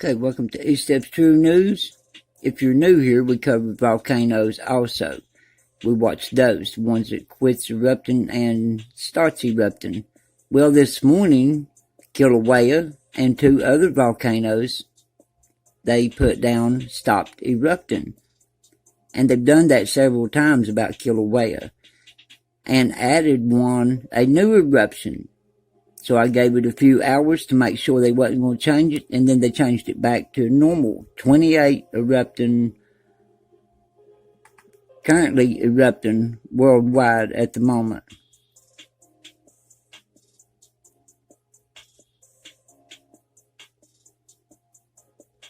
Okay, welcome to E Steps True News. If you're new here, we cover volcanoes also. We watch those, the ones that quits erupting and starts erupting. Well, this morning, Kilauea and two other volcanoes they put down stopped erupting. And they've done that several times about Kilauea. And added a new eruption. So I gave it a few hours to make sure they wasn't going to change it, and then they changed it back to normal. 28 currently erupting worldwide at the moment.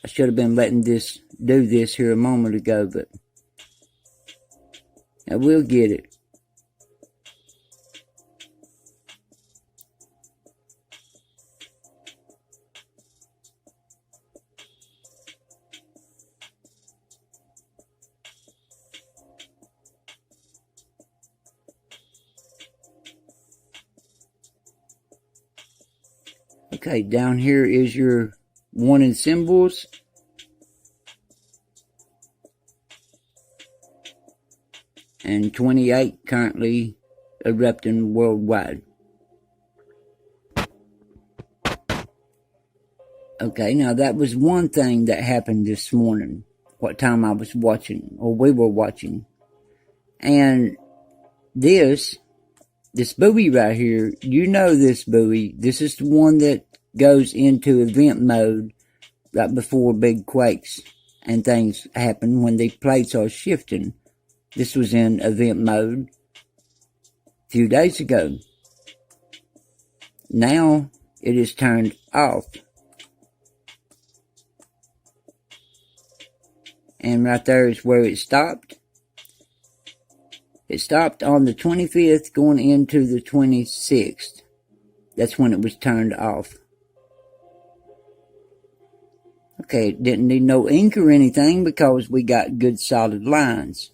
I should have been letting do this here a moment ago, but I will get it. Okay, down here is your warning symbols. And 28 currently erupting worldwide. Okay, now that was one thing that happened this morning. What time I was watching, or we were watching. And this buoy right here, you know this buoy. This is the one that goes into event mode right before big quakes and things happen when the plates are shifting. This was in event mode a few days ago. Now it is turned off. And right there is where it stopped. It stopped on the 25th going into the 26th. That's when it was turned off. Okay, it didn't need no ink or anything because we got good solid lines.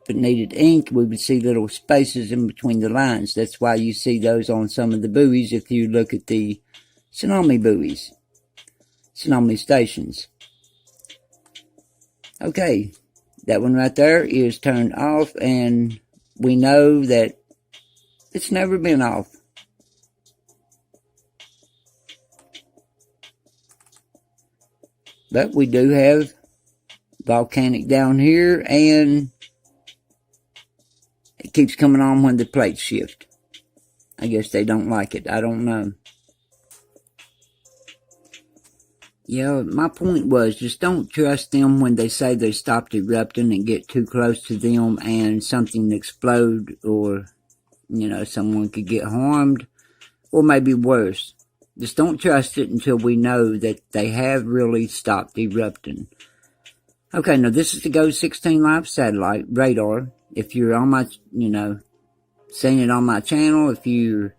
If it needed ink, we would see little spaces in between the lines. That's why you see those on some of the buoys if you look at the tsunami buoys, tsunami stations. Okay, that one right there is turned off, and we know that it's never been off. But we do have volcanic down here, and it keeps coming on when the plates shift. I guess they don't like it. I don't know. Yeah, my point was just don't trust them when they say they stopped erupting and get too close to them and something explode, or, someone could get harmed, or maybe worse. Just don't trust it until we know that they have really stopped erupting. Okay, now this is the GO 16 Live satellite radar. If you're on my, seeing it on my channel, if you're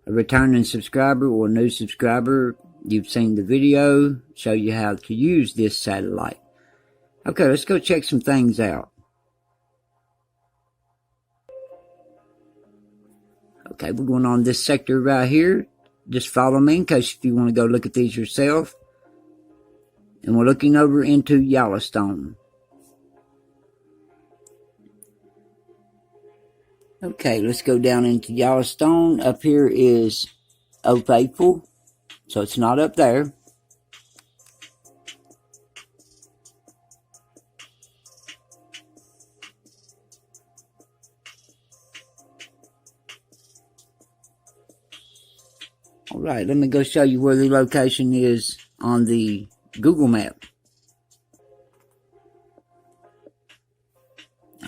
a returning subscriber or a new subscriber, you've seen the video, show you how to use this satellite. Okay, let's go check some things out. Okay, we're going on this sector right here. Just follow me in case if you want to go look at these yourself. And we're looking over into Yellowstone. Okay, let's go down into Yellowstone. Up here is O Faithful, so it's not up there. Alright, let me go show you where the location is on the Google map.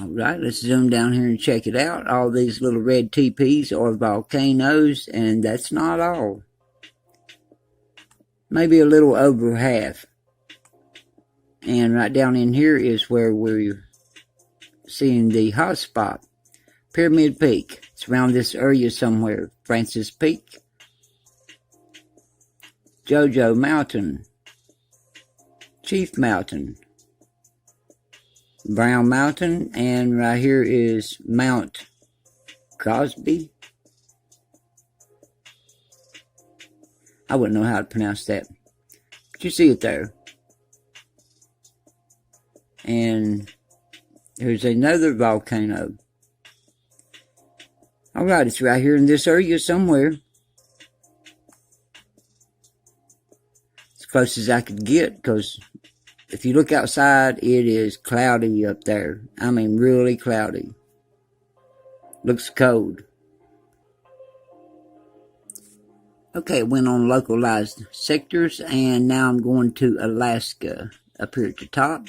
Alright, let's zoom down here and check it out. All these little red teepees are volcanoes, and that's not all. Maybe a little over half. And right down in here is where we're seeing the hot spot. Pyramid Peak. It's around this area somewhere. Francis Peak. JoJo Mountain. Chief Mountain. Brown Mountain, and right here is Mount Crosby. I wouldn't know how to pronounce that. But you see it there. And there's another volcano. Alright, it's right here in this area somewhere. As close as I could get, because if you look outside, it is cloudy up there. I mean, really cloudy. Looks cold. Okay, it went on localized sectors, and now I'm going to Alaska up here at the top.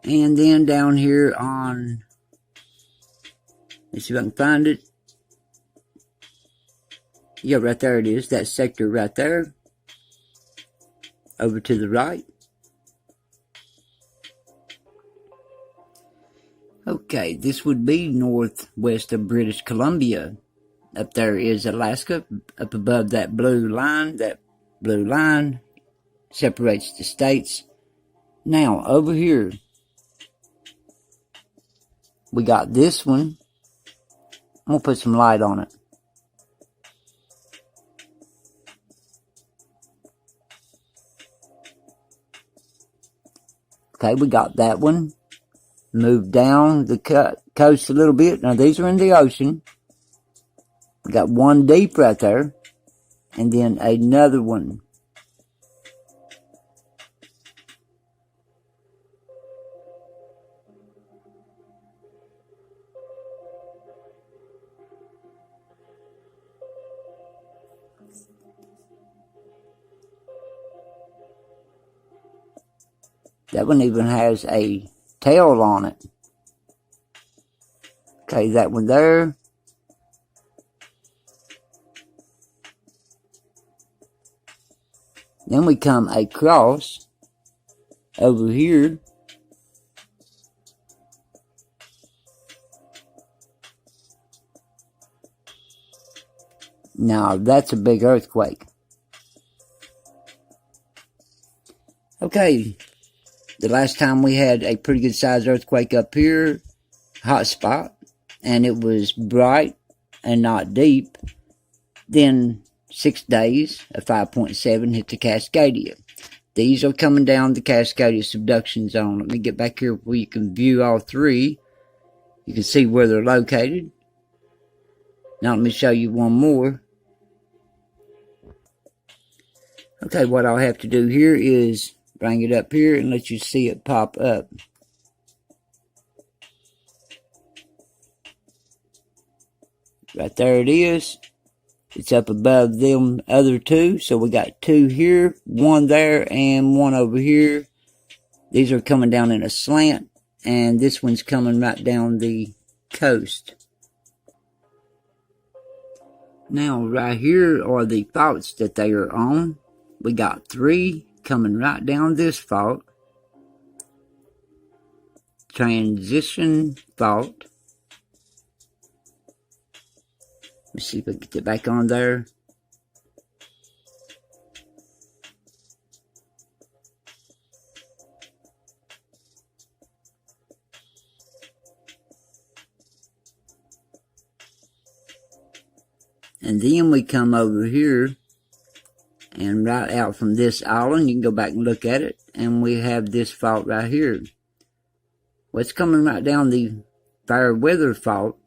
And then down here on, let's see if I can find it. Yeah, right there it is, that sector right there. Over to the right. Okay, this would be northwest of British Columbia. Up there is Alaska, up above that blue line. That blue line separates the states. Now, over here, we got this one. I'm going to put some light on it. Okay, we got that one. Move down the coast a little bit. Now, these are in the ocean. We got one deep right there, and then another one. That one even has a tail on it. Okay, that one there. Then we come across over here. Now, that's a big earthquake. Okay, the last time we had a pretty good sized earthquake up here, hot spot, and it was bright and not deep. Then 6 days, a 5.7 hit the Cascadia. These are coming down the Cascadia subduction zone. Let me get back here where you can view all three. You can see where they're located. Now let me show you one more. Okay, what I'll have to do here is bring it up here and let you see it pop up. Right there it is. It's up above them other two. So we got two here, one there, and one over here. These are coming down in a slant, and this one's coming right down the coast. Now, right here are the faults that they are on. We got three coming right down this fault. Transition fault. Let me see if I can get it back on there. And then we come over here, and right out from this island, you can go back and look at it, and we have this fault right here. Well, it's coming right down the fair weather fault,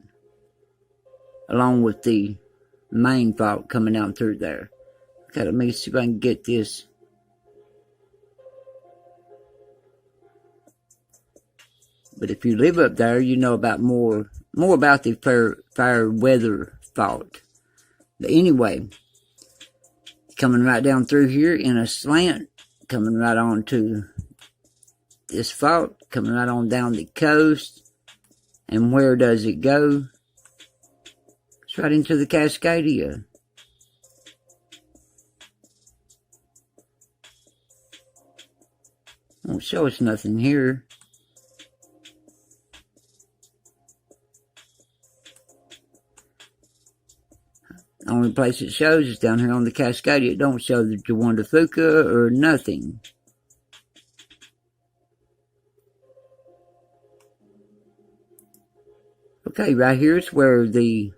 along with the main fault coming down through there. Okay, let me see if I can get this. But if you live up there, you know about more about the fair weather fault. But anyway, coming right down through here in a slant, coming right on to this fault, coming right on down the coast. And where does it go? It's right into the Cascadia. Won't show us nothing here. The only place it shows is down here on the Cascadia. It don't show the Juanda Fuca or nothing. Okay, right here is where the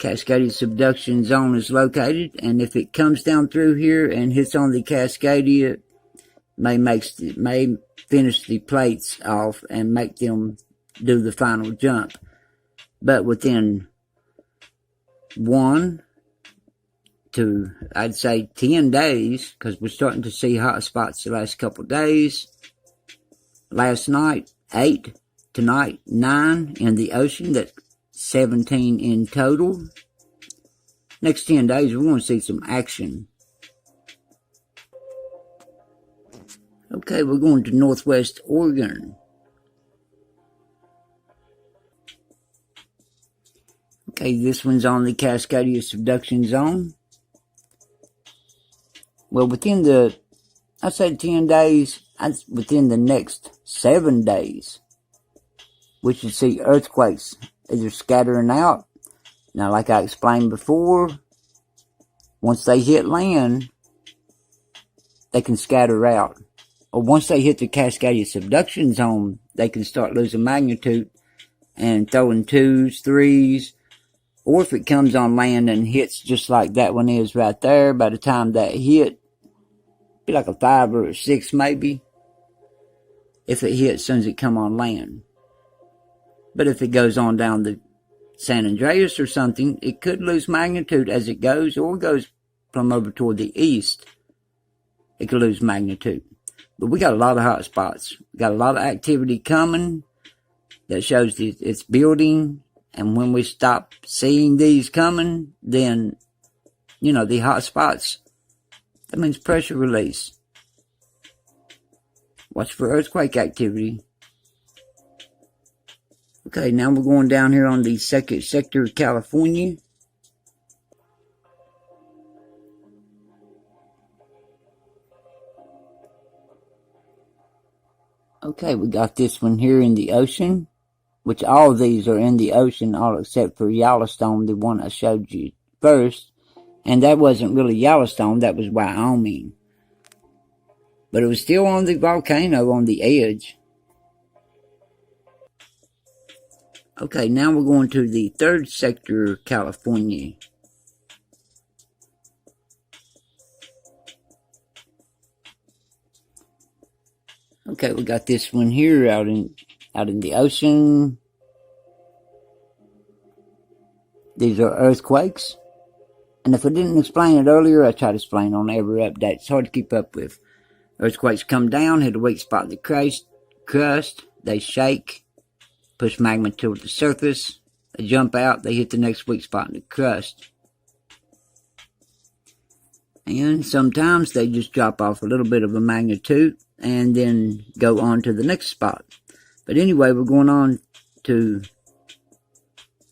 Cascadia subduction zone is located, and if it comes down through here and hits on the Cascadia, may finish the plates off and make them do the final jump. But within 1 to, I'd say, 10 days, because we're starting to see hot spots the last couple of days. Last night, 8. Tonight, 9 in the ocean. That's 17 in total. Next 10 days, we're going to see some action. Okay, we're going to Northwest Oregon. Okay, this one's on the Cascadia subduction zone. Well, within the, I said 10 days, within the next 7 days, we should see earthquakes either scattering out. Now, like I explained before, once they hit land, they can scatter out. Or once they hit the Cascadia subduction zone, they can start losing magnitude and throwing 2s, 3s. Or if it comes on land and hits just like that one is right there, by the time that hit, be like a 5 or a 6 maybe, if it hits as soon as it come on land. But if it goes on down the San Andreas or something, it could lose magnitude as it goes, or goes from over toward the east. It could lose magnitude. But we got a lot of hot spots. We got a lot of activity coming that shows that it's building. And when we stop seeing these coming, then, you know, the hot spots, that means pressure release. Watch for earthquake activity. Okay, now we're going down here on the second sector of California. Okay, we got this one here in the ocean, which all of these are in the ocean, all except for Yellowstone, the one I showed you first. And that wasn't really Yellowstone, that was Wyoming. But it was still on the volcano on the edge. Okay, now we're going to the third sector of California. Okay, we got this one here out in the ocean. These are earthquakes. And if I didn't explain it earlier, I try to explain on every update. It's hard to keep up with. Earthquakes come down, hit a weak spot in the crust. They shake, push magma toward the surface. They jump out, they hit the next weak spot in the crust. And sometimes they just drop off a little bit of a magnitude and then go on to the next spot. But anyway, we're going on to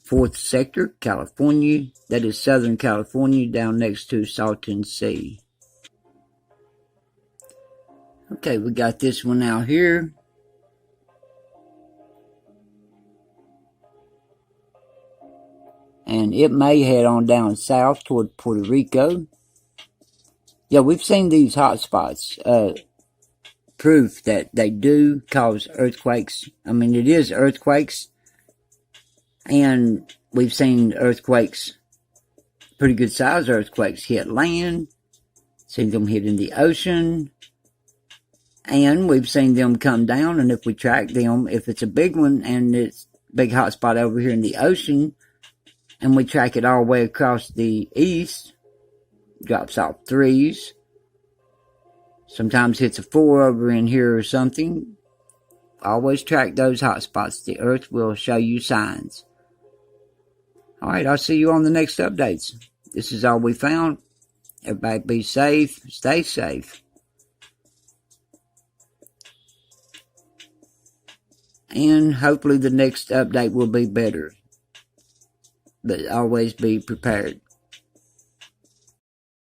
fourth sector, California. That is Southern California, down next to Salton Sea. Okay, we got this one out here. And it may head on down south toward Puerto Rico. Yeah, we've seen these hot spots. Proof that they do cause earthquakes. I mean, it is earthquakes. And we've seen earthquakes, pretty good size earthquakes, hit land. Seen them hit in the ocean. And we've seen them come down, and if we track them, if it's a big one and it's a big hot spot over here in the ocean, and we track it all the way across the east, drops off 3s, sometimes hits a 4 over in here or something. Always track those hot spots. The earth will show you signs. Alright, I'll see you on the next updates. This is all we found. Everybody be safe, stay safe. And hopefully the next update will be better. But always be prepared.